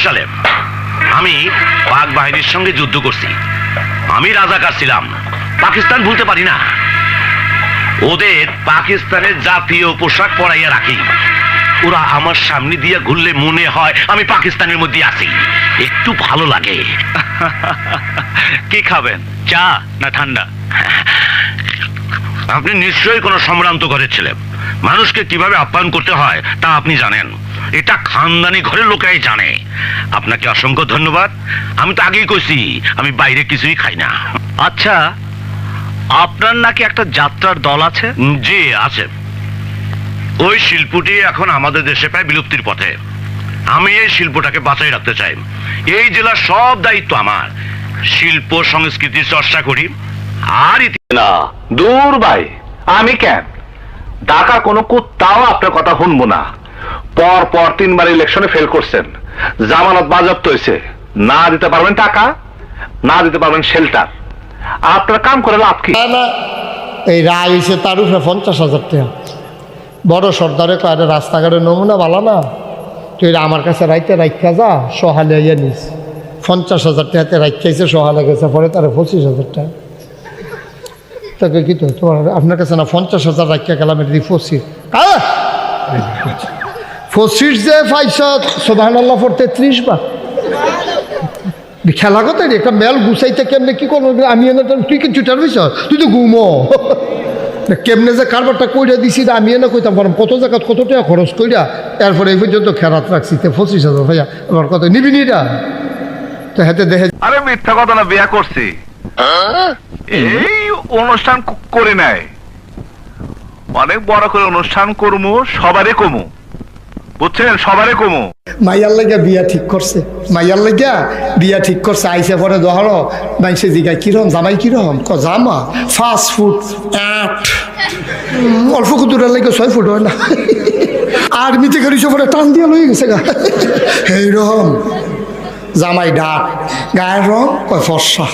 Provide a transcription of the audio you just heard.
সালে আমি পাক বাহিনীর সঙ্গে যুদ্ধ করছি। আমি রাজাকার ছিলাম, পাকিস্তান ভুলতে পারি না। ওদের পাকিস্তানের জাতীয় পোশাক পরাইয়া রাখি। ওরা আমার সামনে দিয়ে ঘুরলে মনে হয় আমি পাকিস্তানের মধ্যে আছি, একটু ভালো লাগে। কি খাবেন, চা না ঠান্ডা? আপনি নিশ্চয়ই কোনো সম্ভ্রান্ত ঘরের ছেলে। মানুষকে কিভাবে আপ্যায়ন করতে হয় তা আপনি জানেন। এটা খানদানি ঘরের লোকেরাই জানে। আপনাকে অসংখ্য ধন্যবাদ। আমি তো আগেই কইছি আমি বাইরে কিছুই খাই না। আচ্ছা, আপনার নাকি একটা যাত্রার দল আছে? জি আছে। ওই শিল্পটি এখন আমাদের দেশে প্রায় বিলুপ্তির পথে। আমি এই শিল্পটাকে বাঁচাই রাখতে চাই। এই জেলার সব দায়িত্ব আমার। শিল্প সংস্কৃতির চর্চা করি আর না দূর ভাই, আমি কেন ঢাকা কোনো কুত্তাও আপনার কথা শুনবো না। পর পর 3 বার ইলেকশনে ফেল করছেন, জামানত বাজেয়াপ্ত হয়েছে, না দিতে পারবেন টাকা, না দিতে পারবেন শেল্টার। আপনার কাম করে লাভ কি? না, এই রায় হয়েছে তার উপরে 50,000 টাকা। বড় সর্দারে কয় রাস্তাঘাটের নমুনা ভালো না, তুই আমার কাছে রাইতে রাখা যা, সহালে ইয়ে নিস। 50,000 টাকাতে রাখাইছে, সহালে গেছে, পরে তার 25,000 টাকা। তাকে কি তো তোমার আপনার কাছে না 50,000 রাখা গেলাম, এটা 25 25 যে পাইছ সুবহানাল্লাহ পড়তে 30 বার। খেলা কথা একটা মেল গুছাইতে কেমনে কি করবো আমি, তুই কি চুটার হইছ, তুই তো ঘুমো। কেমনে যে কারবারটা কইরা দিছি আমি এনে কইতাম পারলাম কত জায়গা কত টাকা খরচ কইরা, এরপরে এই পর্যন্ত খেরাত রাখছি 25,000 ভাইয়া। আমার কথা নিবি নি এটা তো হাতে দেখে। আরে মিথ্যা কথা না, বিয়া করছি, এই অনুষ্ঠান করে নেয়, অনেক বড় করে অনুষ্ঠান করবো, সবারই কমু, বুঝছেন, সবারই কমু। মাইয়ার লাগিয়া বিয়া ঠিক করছে, মাইয়ার লাগিয়া বিয়া ঠিক করছে। আইসে পরে ধরো মাইসে জিগায় কিরম জামাই কিরম, জামা 5 ফুট 8, অল্প কুতুরের লাগে 6 ফুট হয় না। আর্মিতে করেছে পরে টান দিয়া লয়ে গেছে গা এইরকম। জামাই ডাক, গায়ের রং কয় ফর্সা।